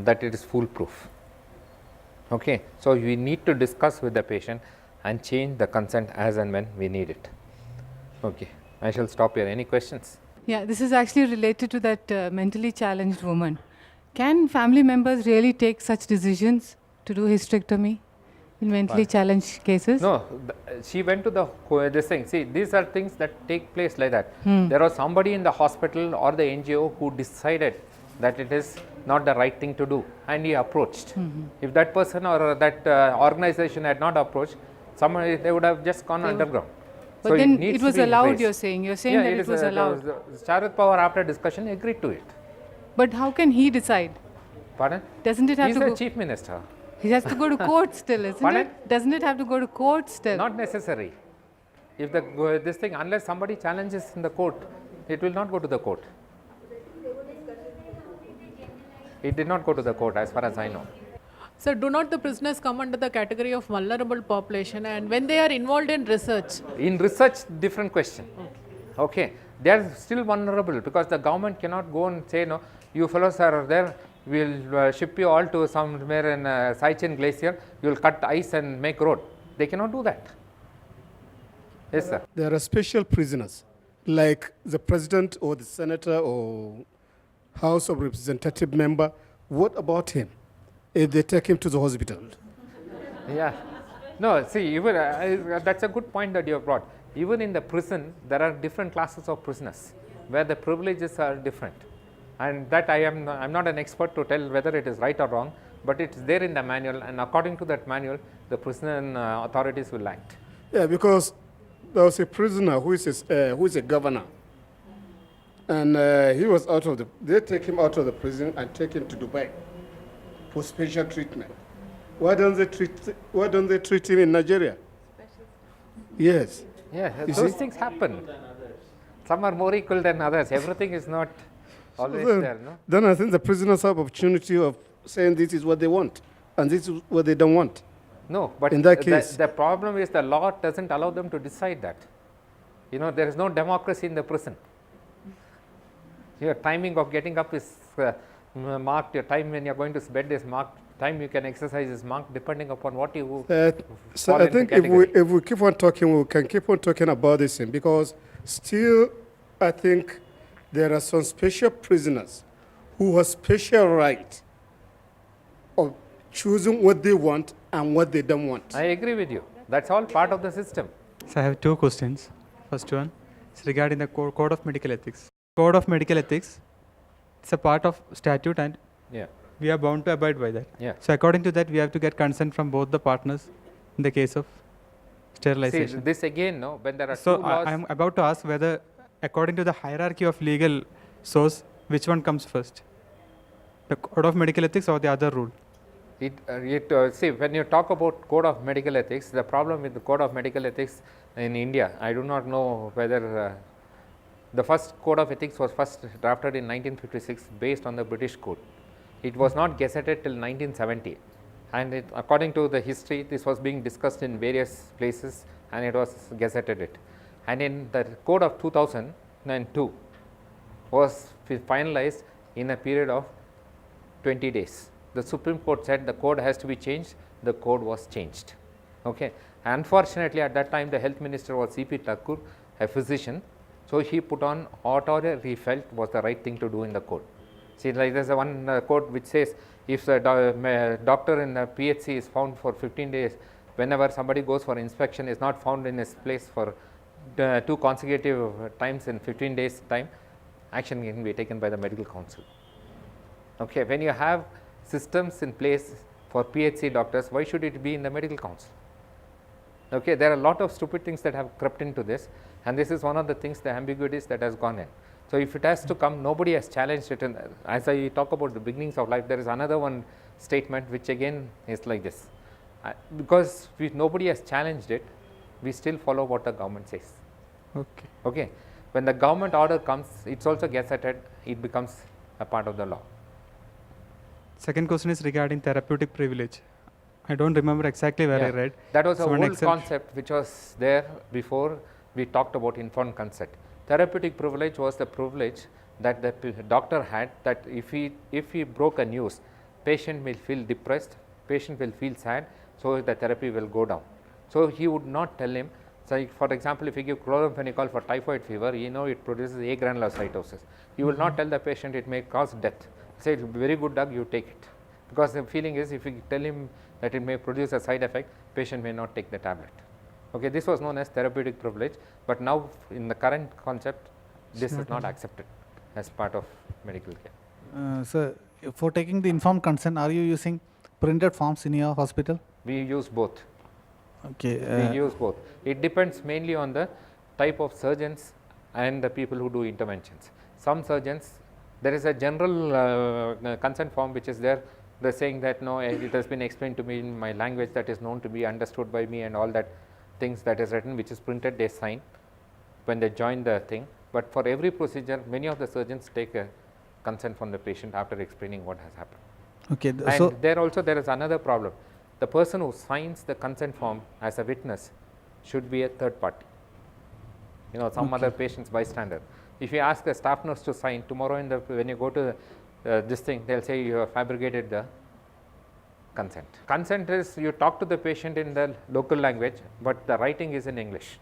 that it is foolproof. Okay. So, we need to discuss with the patient and change the consent as and when we need it. Okay. I shall stop here. Any questions? Yeah, this is actually related to that mentally challenged woman. Can family members really take such decisions to do hysterectomy in mentally challenged cases? No, she went to this thing. See, these are things that take place like that. There was somebody in the hospital or the NGO who decided that it is not the right thing to do, and he approached. If that person or that organization had not approached, somebody, they would have just gone underground. But then it was allowed, you're saying. You're saying that it was allowed. Sharad Pawar, after discussion, agreed to it. But how can he decide? Pardon? Doesn't it have He's to the go? chief minister. He has to go to court still, isn't Pardon? it? Doesn't it have to go to court still? Not necessary. If this thing, unless somebody challenges in the court, it will not go to the court. It did not go to the court as far as I know. So, do not the prisoners come under the category of vulnerable population, and when they are involved in research? In research, different question. Okay. They are still vulnerable because the government cannot go and say, no, you fellows are there, we will ship you all to somewhere in Saichen Glacier, you will cut ice and make road. They cannot do that. Yes, sir. There are special prisoners, like the president or the senator or House of Representative member. What about him if they take him to the hospital? Yeah. No, see, even that's a good point that you have brought. Even in the prison, there are different classes of prisoners where the privileges are different. And that I'm not an expert to tell whether it is right or wrong, but it's there in the manual, and according to that manual, the prison authorities will act. Yeah, because there was a prisoner who is a governor, and he was out of they take him out of the prison and take him to Dubai for special treatment. Why don't they treat him in Nigeria? Yes. Yeah, those things happen. Some are more equal than others. Everything is not always there, no? Then I think the prisoners have opportunity of saying this is what they want and this is what they don't want. No, but in that case, the problem is the law doesn't allow them to decide that. You know, there is no democracy in the prison. Your timing of getting up is marked, your time when you are going to bed is marked, time you can exercise is marked depending upon what you so I think if we keep on talking, we can keep on talking about this thing, because still I think there are some special prisoners who have special right of choosing what they want and what they don't want. I agree with you. That's all part of the system. So I have two questions. First one is regarding the Code of Medical Ethics. Code of Medical Ethics, it's a part of statute, and we are bound to abide by that. Yeah. So according to that, we have to get consent from both the partners in the case of sterilization. See, this again, no, when there are so two laws. I am about to ask whether, according to the hierarchy of legal source, which one comes first? The Code of Medical Ethics or the other rule? See, when you talk about Code of Medical Ethics, the problem with the Code of Medical Ethics in India, I do not know whether the first Code of Ethics was first drafted in 1956 based on the British Code. It was not gazetted till 1970, and according to the history, this was being discussed in various places and it was gazetted it. And in the Code of 2002 was finalized in a period of 20 days. The Supreme Court said the code has to be changed, the code was changed. Okay. Unfortunately, at that time the health minister was C.P. Thakur, a physician, so he put on whatever he felt was the right thing to do in the code. See, like there is one code which says if the doctor in the PHC is found for 15 days, whenever somebody goes for inspection is not found in his place for 2 consecutive times in 15 days time, action can be taken by the medical council. Okay. When you have systems in place for PHC doctors, why should it be in the medical council? Okay. There are a lot of stupid things that have crept into this, and this is one of the things, the ambiguities that has gone in. So, if it has to come, nobody has challenged it. And as I talk about the beginnings of life, there is another one statement which again is like this. Because nobody has challenged it, we still follow what the government says. Okay. Okay. When the government order comes, it's also gazetted, it becomes a part of the law. Second question is regarding therapeutic privilege. I don't remember exactly where I read. That was a old concept which was there before we talked about informed consent. Therapeutic privilege was the privilege that the doctor had, that if he broke a news, patient will feel depressed, patient will feel sad, so the therapy will go down. So he would not tell him. So for example, if you give chloramphenicol for typhoid fever, you know it produces agranulocytosis. You will not tell the patient it may cause death. Say, very good drug, you take it. Because the feeling is, if you tell him that it may produce a side effect, patient may not take the tablet. Okay, this was known as therapeutic privilege, but now in the current concept, this is not accepted as part of medical care. Sir, for taking the informed consent, are you using printed forms in your hospital? We use both. Okay. We use both. It depends mainly on the type of surgeons and the people who do interventions. Some surgeons, there is a general consent form which is there. They're saying that no, it has been explained to me in my language that is known to be understood by me, and all that things that is written, which is printed, they sign when they join the thing. But for every procedure, many of the surgeons take a consent from the patient after explaining what has happened. Okay. And So there is another problem. The person who signs the consent form as a witness should be a third party. You know, some other patient's bystander. If you ask the staff nurse to sign, tomorrow when you go to this thing, they'll say you have fabricated the consent. Consent is you talk to the patient in the local language, but the writing is in English.